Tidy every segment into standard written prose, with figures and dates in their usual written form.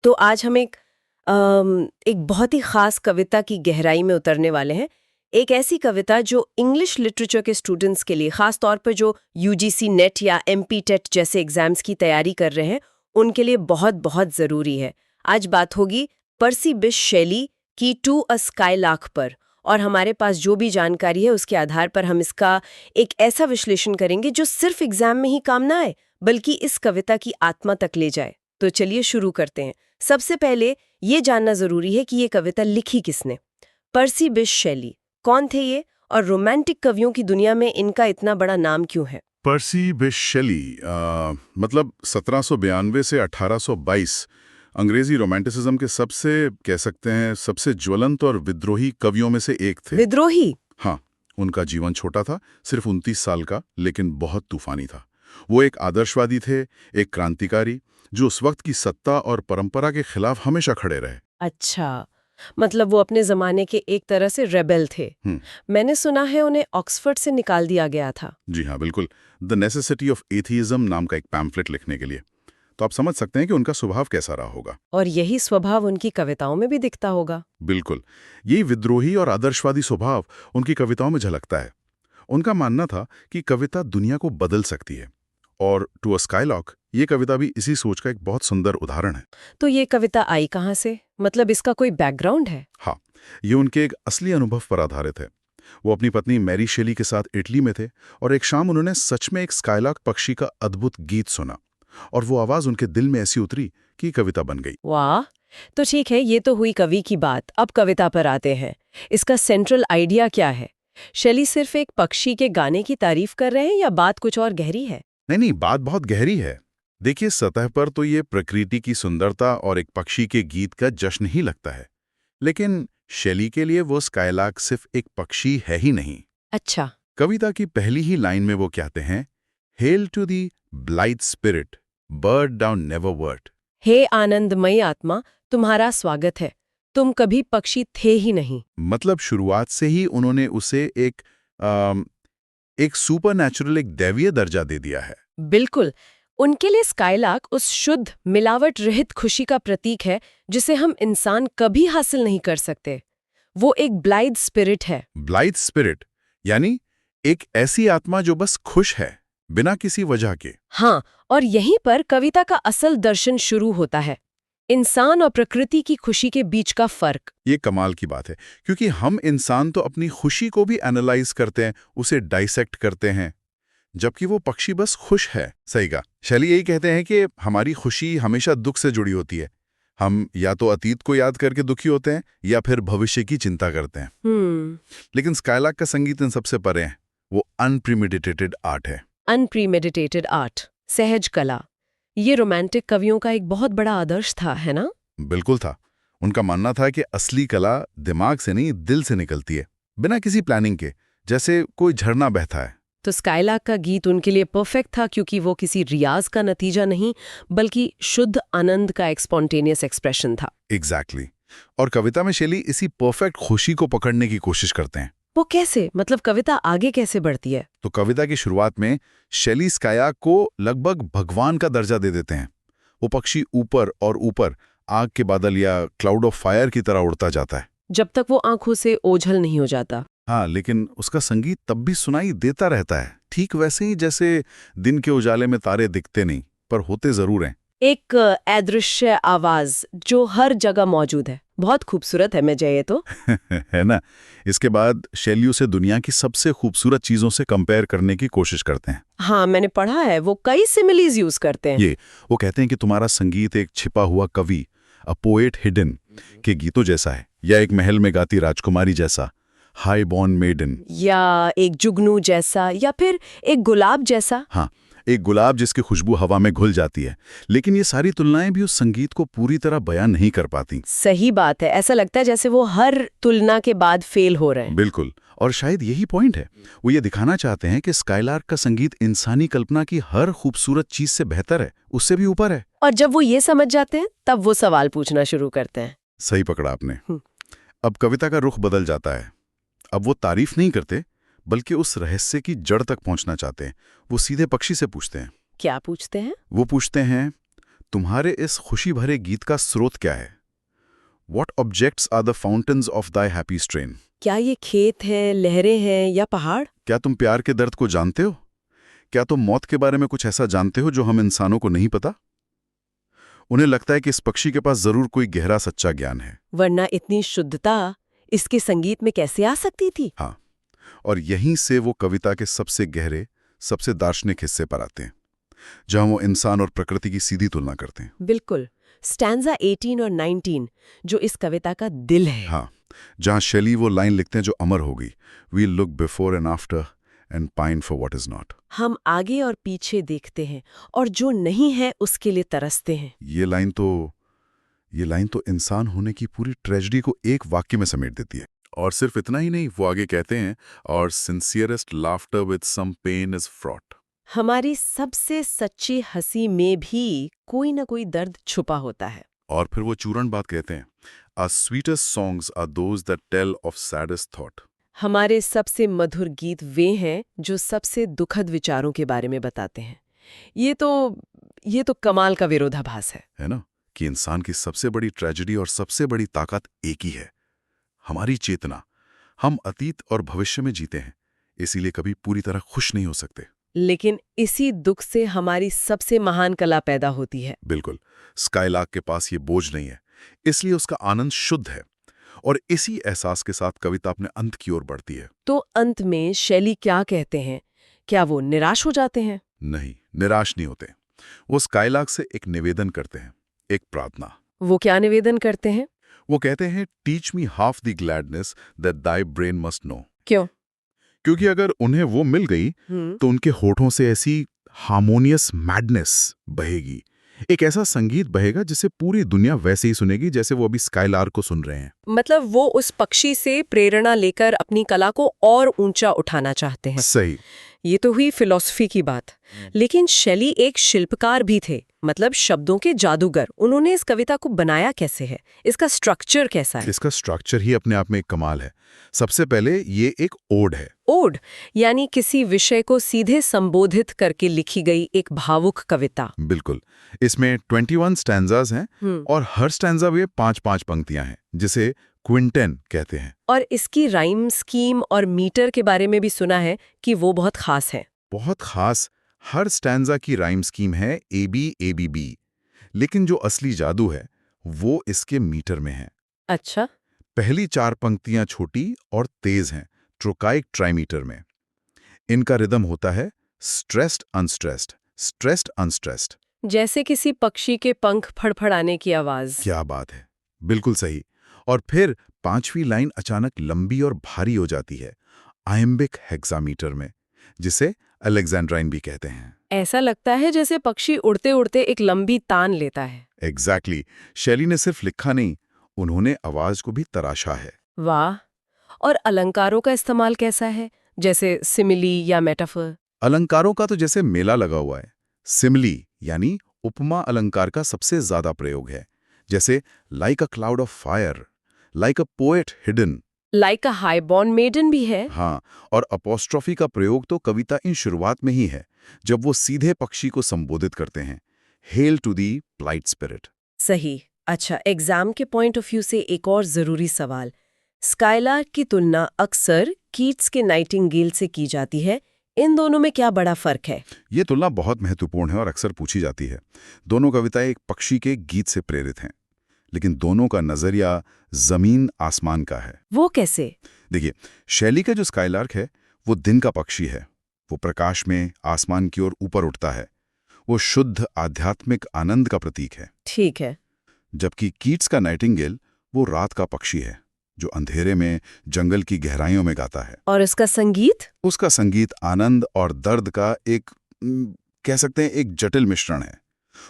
तो आज हम एक बहुत ही खास कविता की गहराई में उतरने वाले हैं। एक ऐसी कविता जो इंग्लिश लिटरेचर के स्टूडेंट्स के लिए, खास तौर पर जो यूजीसी नेट या एमपी टेट जैसे एग्जाम्स की तैयारी कर रहे हैं, उनके लिए बहुत बहुत ज़रूरी है। आज बात होगी पर्सी बिश शेली की टू अ स्काईलार्क पर, और हमारे पास जो भी जानकारी है उसके आधार पर हम इसका एक ऐसा विश्लेषण करेंगे जो सिर्फ एग्जाम में ही काम ना आए, बल्कि इस कविता की आत्मा तक ले जाए। तो चलिए शुरू करते हैं। सबसे पहले ये जानना जरूरी है कि ये कविता लिखी किसने। पर्सी बिश शेली कौन थे ये, और रोमांटिक कवियों की दुनिया में इनका इतना बड़ा नाम क्यों है? पर्सी बिश शेली मतलब 1792 से 1822 अंग्रेजी रोमांटिसिज्म के सबसे कह सकते हैं सबसे ज्वलंत और विद्रोही कवियों में से एक थे। विद्रोही? हाँ, उनका जीवन छोटा था, सिर्फ 29 साल का, लेकिन बहुत तूफानी था। वो एक आदर्शवादी थे, एक क्रांतिकारी जो उस वक्त की सत्ता और परंपरा के खिलाफ हमेशा खड़े रहे। अच्छा, मतलब वो अपने जमाने के एक तरह से रेबेल थे। मैंने सुना है उन्हें ऑक्सफोर्ड से निकाल दिया गया था। जी हाँ, बिल्कुल। द नेसेसिटी ऑफ एथिज्म नाम का एक पैम्फलेट लिखने के लिए। तो आप समझ सकते हैं कि उनका स्वभाव कैसा रहा होगा। और यही स्वभाव उनकी कविताओं में भी दिखता होगा। बिल्कुल, यही विद्रोही और आदर्शवादी स्वभाव उनकी कविताओं में झलकता है। उनका मानना था कि कविता दुनिया को बदल सकती है, और टू अ स्काईलॉर्क ये कविता भी इसी सोच का एक बहुत सुंदर उदाहरण है। तो ये कविता आई कहाँ से? मतलब इसका कोई बैकग्राउंड है? हाँ, ये उनके एक असली अनुभव पर आधारित है। वो अपनी पत्नी मैरी शेली के साथ इटली में थे, और एक शाम उन्होंने सच में एक स्काईलॉर्क पक्षी का अद्भुत गीत सुना, और वो आवाज उनके दिल में ऐसी उतरी कि कविता बन गई। वाह! तो ठीक है, ये तो हुई कवि की बात। अब कविता पर आते हैं। इसका सेंट्रल आइडिया क्या है? शैली सिर्फ एक पक्षी के गाने की तारीफ कर रहे हैं या बात कुछ और गहरी है? नहीं, बात बहुत गहरी है। देखिए, सतह पर तो ये प्रकृति की सुंदरता और एक पक्षी के गीत का जश्न ही लगता है, लेकिन शेली के लिए वो स्काईलार्क सिर्फ एक पक्षी है ही नहीं। अच्छा। कविता की पहली ही लाइन में वो कहते हैं, hail to the blithe spirit, bird thou never wert. हे आनंदमयी आत्मा, तुम्हारा स्वागत है। तुम कभी पक्षी थे ही नहीं। मतलब शुरुआत से ही उन्होंने उसे एक सुपरनैचुरल, एक दैवीय दर्जा दे दिया है। बिल्कुल। उनके लिए स्काईलार्क उस शुद्ध, मिलावट रहित खुशी का प्रतीक है जिसे हम इंसान कभी हासिल नहीं कर सकते। वो एक ब्लाइथ स्पिरिट है। ब्लाइथ स्पिरिट यानी एक ऐसी आत्मा जो बस खुश है, बिना किसी वजह के। हाँ, और यहीं पर कविता का असल दर्शन शुरू होता है। इंसान और प्रकृति की खुशी के बीच का फर्क। ये कमाल की बात है, क्योंकि हम इंसान तो अपनी खुशी को भी एनालाइज करते हैं, उसे डाइसेक्ट करते हैं, जबकि वो पक्षी बस खुश है। सही कहा। शैली यही कहते हैं कि हमारी खुशी हमेशा दुख से जुड़ी होती है। हम या तो अतीत को याद करके दुखी होते हैं, या फिर भविष्य की चिंता करते हैं। लेकिन स्काईलार्क का संगीत इन सबसे परे है। वो अनप्रीमेडिटेटेड आर्ट है। अनप्रीमेडिटेटेड आर्ट, सहज कला। ये रोमांटिक कवियों का एक बहुत बड़ा आदर्श था, है ना? बिल्कुल था। उनका मानना था कि असली कला दिमाग से नहीं, दिल से निकलती है, बिना किसी प्लानिंग के, जैसे कोई झरना बहता है। तो स्काईलार्क का गीत उनके लिए परफेक्ट था, क्योंकि वो किसी रियाज का नतीजा नहीं, बल्कि शुद्ध आनंद का एक स्पॉन्टेनियस एक्सप्रेशन था। एग्जैक्टली। और कविता में शैली इसी परफेक्ट खुशी को पकड़ने की कोशिश करते हैं। वो कैसे? मतलब कविता आगे कैसे बढ़ती है? तो कविता की शुरुआत में शैली स्काईलार्क को लगभग भगवान का दर्जा दे देते हैं। वो पक्षी ऊपर और ऊपर आग के बादल या क्लाउड ऑफ फायर की तरह उड़ता जाता है, जब तक वो आंखों से ओझल नहीं हो जाता। हाँ, लेकिन उसका संगीत तब भी सुनाई देता रहता है, ठीक वैसे ही जैसे दिन के उजाले में तारे दिखते नहीं, पर होते जरूर हैं। एक अदृश्य आवाज जो हर जगह मौजूद है। बहुत खूबसूरत है, मैं ये तो है ना। इसके बाद शैली उसे दुनिया की सबसे खूबसूरत चीजों से कंपेयर करने की कोशिश करते हैं। हाँ, मैंने पढ़ा है, वो कई सिमिलीज यूज करते हैं। वो कहते हैं कि तुम्हारा संगीत एक छिपा हुआ कवि, अ पोएट हिडन, के गीतों जैसा है, या एक महल में गाती राजकुमारी जैसा, हाई बॉर्न मेडन, या एक जुगनू जैसा, या फिर एक गुलाब जैसा। हाँ, एक गुलाब जिसकी खुशबू हवा में घुल जाती है। लेकिन ये सारी तुलनाएं भी उस संगीत को पूरी तरह बयान नहीं कर पाती। सही बात है, ऐसा लगता है जैसे वो हर तुलना के बाद फेल हो रहे हैं। बिल्कुल, और शायद यही पॉइंट है। वो ये दिखाना चाहते हैं कि स्काईलार्क का संगीत इंसानी कल्पना की हर खूबसूरत चीज से बेहतर है, उससे भी ऊपर है। और जब वो ये समझ जाते हैं, तब वो सवाल पूछना शुरू करते हैं। सही पकड़ा आपने। अब कविता का रुख बदल जाता है। अब वो तारीफ नहीं करते, बल्कि उस रहस्य की जड़ तक पहुंचना चाहते हैं। वो सीधे पक्षी से पूछते हैं। क्या पूछते हैं? वो पूछते हैं, तुम्हारे इस खुशी भरे गीत का स्रोत क्या है? What objects are the fountains of thy happy strain? क्या ये खेत है, लहरें हैं या पहाड़? क्या तुम प्यार के दर्द को जानते हो? क्या तुम मौत के बारे में कुछ ऐसा जानते हो जो हम इंसानों को नहीं पता? उन्हें लगता है कि इस पक्षी के पास जरूर कोई गहरा सच्चा ज्ञान है। वरना इतनी शुद्धता इसके संगीत में कैसे आ सकती थी? हाँ, और यहीं से वो कविता के सबसे गहरे, सबसे दार्शनिक हिस्से पर आते हैं, जहां वो इंसान और प्रकृति की सीधी तुलना करते हैं। बिल्कुल। स्टैंजा 18 और 19 जो इस कविता का दिल है। हाँ, जहां शैली वो लाइन लिखते हैं जो अमर होगी, we look before and after and pine for what is not. हम आगे और पीछे देखते हैं और जो नहीं है उसके लिए तरसते हैं। ये लाइन तो इंसान होने की पूरी ट्रेजेडी को एक वाक्य में समेट देती है। और सिर्फ इतना ही नहीं, वो आगे कहते हैं, और sincerest laughter with some pain is fraught. हमारी सबसे सच्ची हंसी में भी कोई ना कोई दर्द छुपा होता है। और फिर वो चूरण बात कहते हैं, our sweetest songs are those that tell of saddest thought. हमारे सबसे मधुर गीत वे हैं जो सबसे दुखद विचारों के बारे में बताते हैं। ये तो कमाल का विरोधाभास है ना? कि इंसान की सबसे बड़ी ट्रेजेडी और सबसे बड़ी ताकत एक ही है, हमारी चेतना। हम अतीत और भविष्य में जीते हैं, इसीलिए कभी पूरी तरह खुश नहीं हो सकते। लेकिन इसी दुख से हमारी सबसे महान कला पैदा होती है। बिल्कुल। स्काईलार्क के पास ये बोझ नहीं है, इसलिए उसका आनंद शुद्ध है। और इसी एहसास के साथ कविता अपने अंत की ओर बढ़ती है। तो अंत में शैली क्या कहते हैं? क्या वो निराश हो जाते हैं? नहीं, निराश नहीं होते। वो स्काईलार्क से एक निवेदन करते हैं, एक प्रार्थना। वो क्या निवेदन करते हैं? वो कहते हैं, teach me half the gladness that thy brain must know. क्यों? क्योंकि अगर उन्हें वो मिल गई तो उनके होठों से ऐसी हार्मोनियस मैडनेस बहेगी, एक ऐसा संगीत बहेगा जिसे पूरी दुनिया वैसे ही सुनेगी जैसे वो अभी स्काईलार्क को सुन रहे हैं। मतलब वो उस पक्षी से प्रेरणा लेकर अपनी कला को और ऊंचा उठाना चाहते हैं। सही। ये तो हुई फिलॉसफी की बात। लेकिन शैली एक शिल्पकार भी थे, मतलब शब्दों के जादूगर। उन्होंने इस कविता को बनाया कैसे है? इसका स्ट्रक्चर कैसा है? इसका स्ट्रक्चर ही अपने आप में एक कमाल है। सबसे पहले ये एक ओड है। ओड यानी किसी विषय को सीधे संबोधित करके लिखी गई एक भावुक कविता। बिल्कुल। इसमें 21 स्टैंजाज हैं और हर स्टैंजा में 5-5 पंक्तियां हैं, जिसे क्विंटेन कहते हैं। और इसकी राइम स्कीम और मीटर के बारे में भी सुना है कि वो बहुत खास है। बहुत खास। हर स्टैंजा की राइम स्कीम है AB ABB, लेकिन जो असली जादू है वो इसके मीटर में है। अच्छा। पहली 4 पंक्तियां छोटी और तेज हैं, ट्रोकाइक ट्राइमीटर में। इनका रिदम होता है स्ट्रेस्ड अनस्ट्रेस्ड, स्ट्रेस्ड अनस्ट्रेस्ड, जैसे किसी पक्षी के पंख फड़फड़ाने की आवाज। क्या बात है, बिल्कुल सही। और फिर 5वीं लाइन अचानक लंबी और भारी हो जाती है, आयम्बिक हेक्सामीटर में, जिसे अलेक्जेंड्राइन भी कहते हैं। ऐसा लगता है जैसे पक्षी उड़ते उड़ते एक लंबी तान लेता है। एग्जैक्टली। शैली ने सिर्फ लिखा नहीं, उन्होंने आवाज को भी तराशा है। वाह। और अलंकारों का इस्तेमाल कैसा है, जैसे सिमिली या मेटाफर? अलंकारों का तो जैसे मेला लगा हुआ है। सिमिली यानी उपमा अलंकार का सबसे ज्यादा प्रयोग है, जैसे like a cloud of fire, like a poet hidden, like a highborn maiden भी है। हाँ, और अपोस्ट्रोफी का प्रयोग तो कविता इन शुरुआत में ही है, जब वो सीधे पक्षी को संबोधित करते हैं, hail to thee blithe spirit. सही। अच्छा, एग्जाम के पॉइंट ऑफ व्यू से एक और जरूरी सवाल। स्काईलार्क की तुलना अक्सर कीट्स के नाइटिंगेल से की जाती है। इन दोनों में क्या बड़ा फर्क है? ये तुलना बहुत महत्वपूर्ण है और अक्सर पूछी जाती है। दोनों कविताएं एक पक्षी के गीत से प्रेरित हैं, लेकिन दोनों का नजरिया जमीन आसमान का है। वो कैसे? देखिए, शैली का जो स्काईलार्क है वो दिन का पक्षी है, वो प्रकाश में आसमान की ओर ऊपर उठता है, वो शुद्ध आध्यात्मिक आनंद का प्रतीक है। ठीक है। जबकि कीट्स का नाइटिंगेल वो रात का पक्षी है, जो अंधेरे में जंगल की गहराइयों में गाता है। और उसका संगीत? उसका संगीत आनंद और दर्द का एक कह सकते हैं एक जटिल मिश्रण है।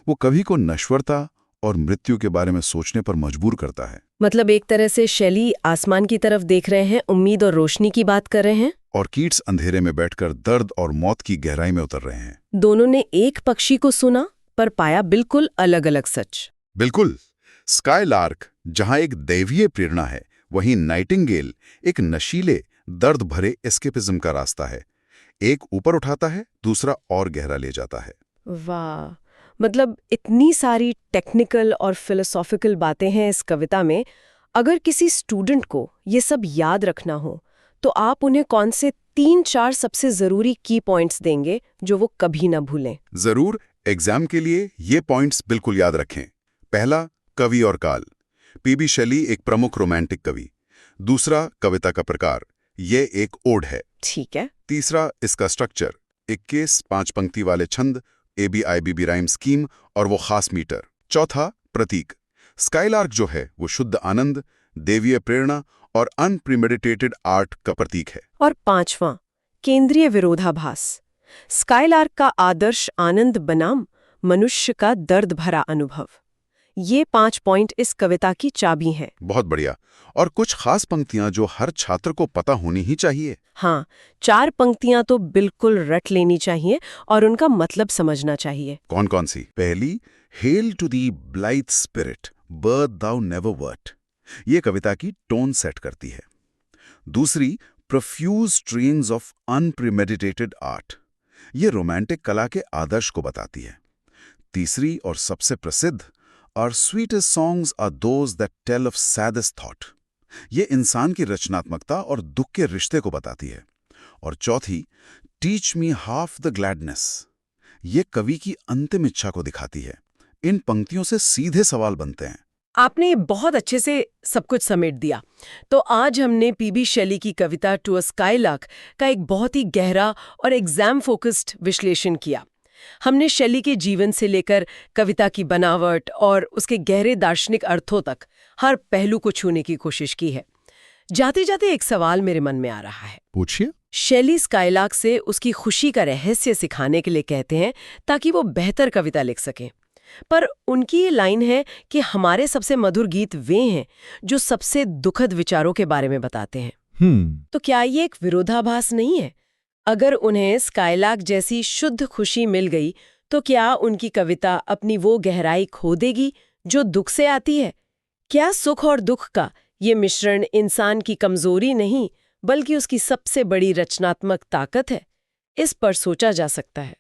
वो कभी को नश्वरता और मृत्यु के बारे में सोचने पर मजबूर करता है। मतलब एक तरह से शैली आसमान की तरफ देख रहे हैं, उम्मीद और रोशनी की बात कर रहे हैं, और कीट्स अंधेरे में बैठकर दर्द और मौत की गहराई में उतर रहे हैं। दोनों ने एक पक्षी को सुना पर पाया बिल्कुल अलग अलग सच। बिल्कुल। स्काईलार्क जहां एक दैवीय प्रेरणा है, वहीं नाइटिंगेल एक नशीले दर्द भरे एस्केपिज्म का रास्ता है। एक ऊपर उठाता है, दूसरा और गहरा ले जाता है। वाह। मतलब इतनी सारी टेक्निकल और फिलोसॉफिकल बातें हैं इस कविता में। अगर किसी स्टूडेंट को ये सब याद रखना हो तो आप उन्हें कौन से 3-4 सबसे जरूरी की पॉइंट्स देंगे जो वो कभी ना भूलें? जरूर, एग्जाम के लिए ये पॉइंट्स बिल्कुल याद रखें। पहला, कवि और काल। पीबी शैली एक प्रमुख रोमांटिक कवि। दूसरा, कविता का प्रकार, ये एक ओड है। ठीक है। तीसरा, इसका स्ट्रक्चर, 21 5 पंक्ति वाले छंद, ABIBB राइम स्कीम और वो खास मीटर। चौथा, प्रतीक। स्काईलार्क जो है वो शुद्ध आनंद, देवीय प्रेरणा और अनप्रीमेडिटेटेड आर्ट का प्रतीक है। और पांचवां, केंद्रीय विरोधाभास। स्काईलार्क का आदर्श आनंद बनाम मनुष्य का दर्द भरा अनुभव। ये 5 पॉइंट इस कविता की चाबी हैं। बहुत बढ़िया। और कुछ खास पंक्तियां जो हर छात्र को पता होनी ही चाहिए। हाँ, 4 पंक्तियां तो बिल्कुल रट लेनी चाहिए और उनका मतलब समझना चाहिए। कौन कौन सी? पहली, hail to the blithe spirit, bird thou never wert. ये कविता की टोन सेट करती है। दूसरी, profuse strains of unpremeditated art. ये रोमांटिक कला के आदर्श को बताती है। तीसरी और सबसे प्रसिद्ध, our sweetest songs are those that tell of saddest thought. ये इंसान की रचनात्मकता और दुख के रिश्ते को बताती है। और चौथी, teach me half the gladness. ये कवि की अंतिम इच्छा को दिखाती है। इन पंक्तियों से सीधे सवाल बनते हैं। आपने बहुत अच्छे से सब कुछ समेट दिया। तो आज हमने पीबी शैली की कविता टू अ स्काईलार्क का एक बहुत ही गहरा और एग्जाम फोकस्ड विश्लेषण किया। हमने शैली के जीवन से लेकर कविता की बनावट और उसके गहरे दार्शनिक अर्थों तक हर पहलू को छूने की कोशिश की है। जाते जाते एक सवाल मेरे मन में आ रहा है। पूछिए। शैली स्काईलार्क से उसकी खुशी का रहस्य सिखाने के लिए कहते हैं ताकि वो बेहतर कविता लिख सकें। पर उनकी ये लाइन है कि हमारे सबसे मधुर गीत वे हैं जो सबसे दुखद विचारों के बारे में बताते हैं। तो क्या ये एक विरोधाभास नहीं है? अगर उन्हें स्काईलार्क जैसी शुद्ध खुशी मिल गई तो क्या उनकी कविता अपनी वो गहराई खो देगी जो दुख से आती है? क्या सुख और दुख का ये मिश्रण इंसान की कमजोरी नहीं बल्कि उसकी सबसे बड़ी रचनात्मक ताकत है? इस पर सोचा जा सकता है।